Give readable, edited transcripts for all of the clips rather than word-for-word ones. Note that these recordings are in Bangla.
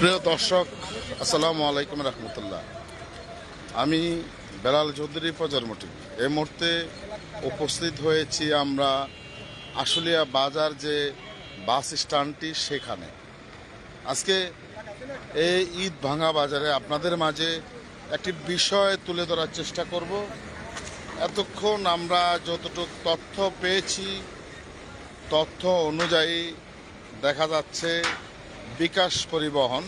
প্রিয় দর্শক, আসসালামু আলাইকুম রহমতুল্লাহ। আমি বেলাল চৌধুরী প্রজন্মটি এই মুহূর্তে উপস্থিত হয়েছি আমরা আশুলিয়া বাজার যে বাস স্ট্যান্ডটি সেখানে। আজকে এই ঈদ ভাঙা বাজারে আপনাদের মাঝে একটি বিষয় তুলে ধরার চেষ্টা করব। এতক্ষণ আমরা যতটুকু তথ্য পেয়েছি, তথ্য অনুযায়ী দেখা যাচ্ছে বিকাশ পরিবহন,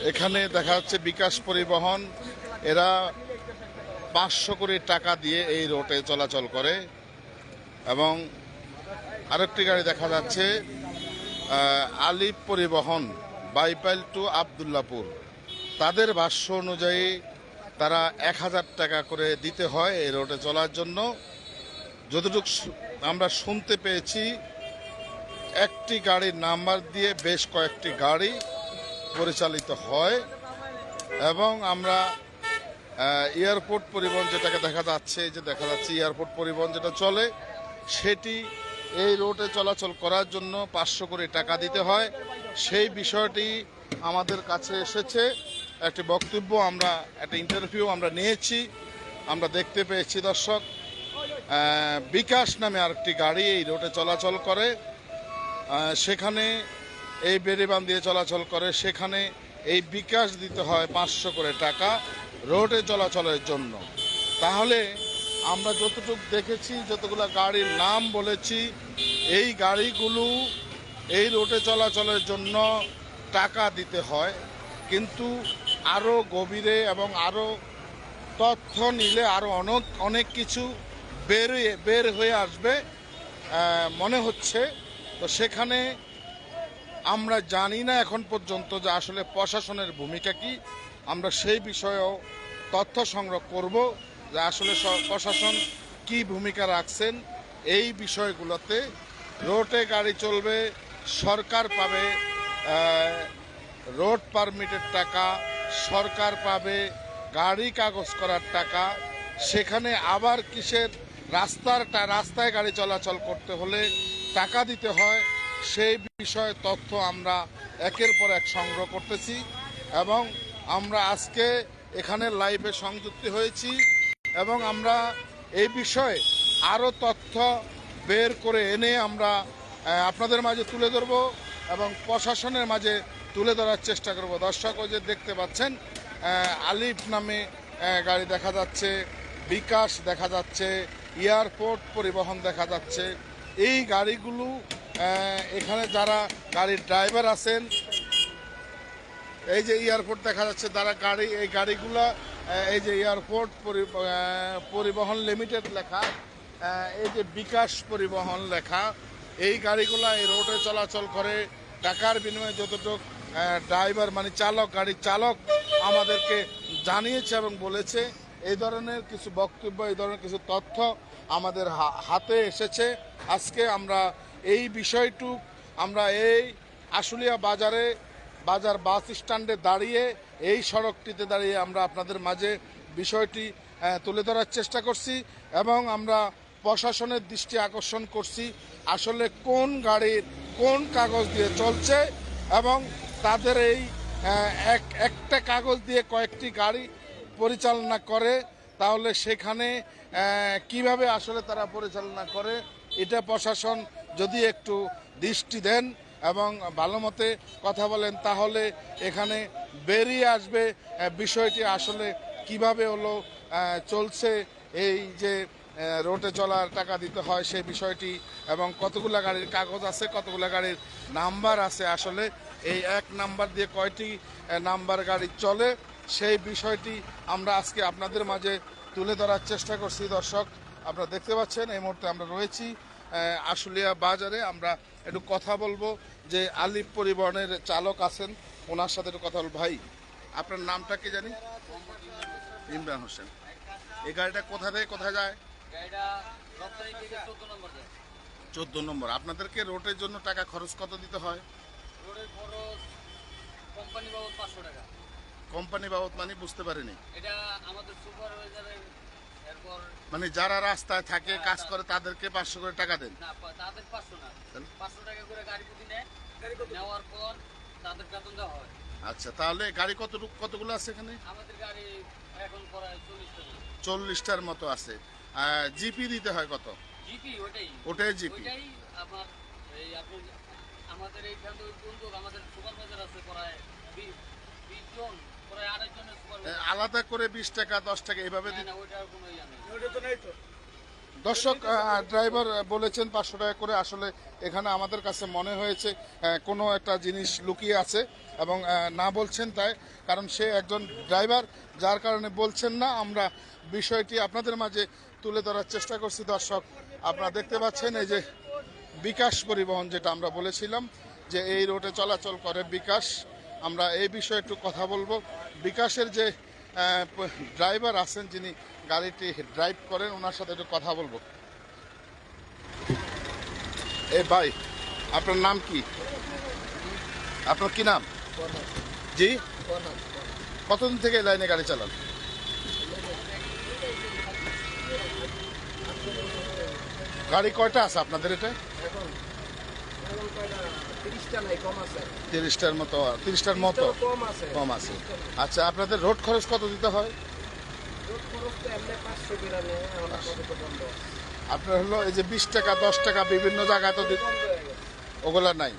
এখানে দেখা যাচ্ছে বিকাশ পরিবহন এরা 500 কোটি টাকা দিয়ে এই রোডে চলাচল করে। এবং আরেকটি গাড়ি দেখা যাচ্ছে আলিফ পরিবহন, বাইপাইল টু আবদুল্লাপুর। তাদের ভাষ্য অনুযায়ী তারা 1000 টাকা করে দিতে হয় এই রোডে চলার জন্য। যতটুকু আমরা শুনতে পেয়েছি, একটি গাড়ির নাম্বার দিয়ে বেশ কয়েকটি গাড়ি পরিচালিত হয়। এবং আমরা এয়ারপোর্ট পরিবহন যেটাকে দেখা যাচ্ছে, এয়ারপোর্ট পরিবহন যেটা চলে, সেটি এই রোডে চলাচল করার জন্য 500 কোটি টাকা দিতে হয়। সেই বিষয়টি আমাদের কাছে এসেছে, একটি বক্তব্য, আমরা একটা ইন্টারভিউ আমরা নিয়েছি। আমরা দেখতে পেয়েছি দর্শক, বিকাশ নামে আরেকটি গাড়ি এই রোডে চলাচল করে, সেখানে এই বেড়িবান দিয়ে চলাচল করে, সেখানে এই বিকাশ দিতে হয় 500 করে টাকা রোডে চলাচলের জন্য। তাহলে আমরা যতটুকু দেখেছি, যতগুলো গাড়ির নাম বলেছি, এই গাড়িগুলো এই রোডে চলাচলের জন্য টাকা দিতে হয়। কিন্তু আরও গভীরে এবং আরও তথ্য নিলে আরও অনেক কিছু বের হয়ে আসবে মনে হচ্ছে। তো সেখানে আমরা জানি না এখন পর্যন্ত যে আসলে প্রশাসনের ভূমিকা কি। আমরা সেই বিষয়েও তথ্য সংগ্রহ করব যে আসলে প্রশাসন কি ভূমিকা রাখছেন এই বিষয়গুলোতে। রোডে গাড়ি চলবে, সরকার পাবে রোড পারমিটের টাকা, সরকার পাবে গাড়ি কাগজ করার টাকা। সেখানে আবার কিসের রাস্তায় গাড়ি চলাচল করতে হলে টাকা দিতে হয়, সেই বিষয়ে তথ্য আমরা একের পর এক সংগ্রহ করতেছি। এবং আমরা আজকে এখানে লাইভে সংযুক্ত হয়েছি এবং আমরা এই বিষয়ে আরও তথ্য বের করে এনে আমরা আপনাদের মাঝে তুলে ধরব এবং প্রশাসনের মাঝে তুলে ধরার চেষ্টা করব। দর্শক, ওই যে দেখতে পাচ্ছেন আলিফ নামে গাড়ি দেখা যাচ্ছে, বিকাশ দেখা যাচ্ছে, এয়ারপোর্ট পরিবহন দেখা যাচ্ছে। এই গাড়িগুলো এখানে যারা গাড়ির ড্রাইভার আছেন, এই যে এয়ারপোর্ট দেখা যাচ্ছে, যারা এই গাড়িগুলো, এই যে এয়ারপোর্ট পরিবহন লিমিটেড লেখা, এই যে বিকাশ পরিবহন লেখা, এই গাড়িগুলো এই রোডে চলাচল করে টাকার বিনিময়ে। যতটুকু ড্রাইভার মানে গাড়ির চালক আমাদেরকে জানিয়েছে এবং বলেছে, এই ধরনের কিছু বক্তব্য, এই ধরনের কিছু তথ্য আমাদের হাতে এসেছে। আজকে আমরা এই বিষয়টুকু আমরা এই আশুলিয়া বাজার বাস স্ট্যান্ডে দাঁড়িয়ে, এই সড়কটিতে দাঁড়িয়ে আমরা আপনাদের মাঝে বিষয়টি তুলে ধরার চেষ্টা করছি এবং আমরা প্রশাসনের দৃষ্টি আকর্ষণ করছি আসলে কোন গাড়ির কোন কাগজ দিয়ে চলছে এবং তাদের এই একটা কাগজ দিয়ে কয়েকটি গাড়ি পরিচালনা করে। তাহলে সেখানে কিভাবে আসলে তারা পরিচালনা করে, এটা প্রশাসন যদি একটু দৃষ্টি দেন এবং ভালো মতে কথা বলেন, তাহলে এখানে বেরিয়ে আসবে বিষয়টি আসলে কিভাবে হলো চলছে। এই যে রোডে চলার টাকা দিতে হয় সেই বিষয়টি, এবং কতগুলো গাড়ির কাগজ আছে, কতগুলো গাড়ির নাম্বার আছে, আসলে এই এক নাম্বার দিয়ে কয়টি নাম্বার গাড়ি চলে, সেই বিষয়টি আমরা আজকে আপনাদের মাঝে তুলে ধরার চেষ্টা করছি। দর্শক, আপনারা দেখতে পাচ্ছেন এই মুহূর্তে আমরা রয়েছি আশুলিয়া বাজারে। আমরা একটু কথা বলবো যে আলিফ পরিবহনের চালক আছেন, ওনার সাথে একটু কথা বলবো। ভাই, আপনার নামটা কি জানি? ইমরান হোসেন। এই গাড়িটা কোথা থেকে কোথায় যায়? 14 নম্বর। আপনাদেরকে রোডের জন্য টাকা খরচ কত দিতে হয়? রোডের খরচ কোম্পানি বাবদ 500 টাকা। কোম্পানি বাবদ মানে বুঝতে পারিনি। এটা আমাদের সুপারভাইজারের এরপর মানে যারা রাস্তায় থাকে কাজ করে তাদেরকে 500 করে টাকা দেন? না তাদের 500 না, তাহলে? 500 টাকা করে গাড়ি প্রতি নেয়। নেওয়ার পর তাদের বেতন দেওয়া হয়। আচ্ছা, তাহলে গাড়ি কতগুলো আছে এখানে? আমাদের গাড়ি এখন প্রায় 40 টাকা। 40টার মতো আছে। জিপি দিতে হয় কত? জিপি ওটাই ওটাই জিপি। ওইটাই আমার এই আপনি আমাদের এইখান থেকে বন্ধু আমাদের সুপারভাইজার আছে প্রায় 20 জন, প্রায় 28 জনের সুপারভাইজার। আলাদা করে 20 টাকা 10 টাকা এভাবে না ওইটার কোনো ইয়া নেই। দর্শক, ড্রাইভার বলেছেন 500 টাকা করে। আসলে এখানে আমাদের কাছে মনে হয়েছে কোনো একটা জিনিস লুকিয়ে আছে এবং না বলছেন তাই, কারণ সে একজন ড্রাইভার, যার কারণে বলছেন না। আমরা বিষয়টি আপনাদের মাঝে তুলে ধরার চেষ্টা করছি। দর্শক, আপনারা দেখতে পাচ্ছেন এই যে বিকাশ পরিবহন, যেটা আমরা বলেছিলাম যে এই রোডে চলাচল করে বিকাশ। আমরা এই বিষয়ে একটু কথা বলবো। বিকাশের যে ড্রাইভার আছেন, যিনি গাড়িটি ড্রাইভ করেন, ওনার সাথে একটু কথা বলবো। এ ভাই, আপনার নাম কি? আপনার কি নাম? জি, কতদিন থেকে এই লাইনে গাড়ি চালান? গাড়ি কয়টা আছে আপনাদের এটা? 30টার মতো। 30টার মতো কম আছে। আচ্ছা, আপনাদের রোড খরচ কত দিতে হয়? আপনার হলো এই যে 20 টাকা 10 টাকা বিভিন্ন জায়গায় তো ওগুলা নাই।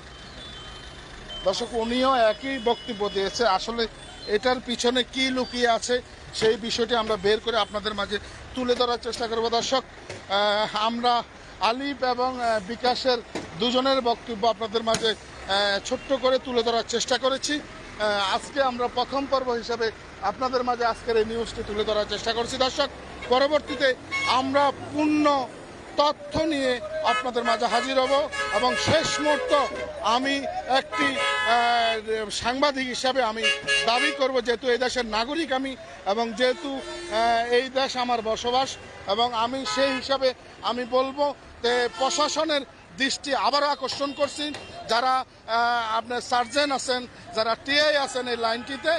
দর্শক, উনিও একই বক্তব্য দিয়েছে। আসলে এটার পিছনে কি লুকিয়ে আছে সেই বিষয়টি আমরা বের করে আপনাদের মাঝে তুলে ধরার চেষ্টা করব। দর্শক, আমরা আলিফ এবং বিকাশের দুজনের বক্তব্য আপনাদের মাঝে ছোট্ট করে তুলে ধরার চেষ্টা করেছি। আজকে আমরা প্রথম পর্ব হিসেবে আপনাদের মাঝে আজকের এই নিউজটি তুলে ধরার চেষ্টা করছি। দর্শক, পরবর্তীতে আমরা পূর্ণ তথ্য নিয়ে আপনাদের মাঝে হাজির হব এবং শেষ মুহূর্ত আমি একটি সাংবাদিক হিসাবে আমি দাবি করব, যেহেতু এই দেশের নাগরিক আমি এবং যেহেতু এই দেশ আমার বসবাস, এবং আমি সেই হিসাবে আমি বলবো যে প্রশাসনের দৃষ্টি আবারও আকর্ষণ করছি। যারা আপনার সার্জেন আছেন, যারা টিআই আছেন এই লাইনটিতে,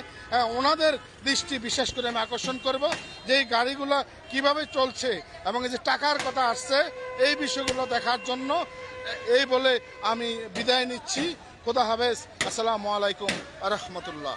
ওনাদের দৃষ্টি বিশেষ করে আমি আকর্ষণ করব যে এই গাড়িগুলো কিভাবে চলছে এবং এই যে টাকার কথা আসছে এই বিষয়গুলো দেখার জন্য। এই বলে আমি বিদায় নিচ্ছি। খোদা হাফেজ। আসসালামু আলাইকুম ওয়া রাহমাতুল্লাহ।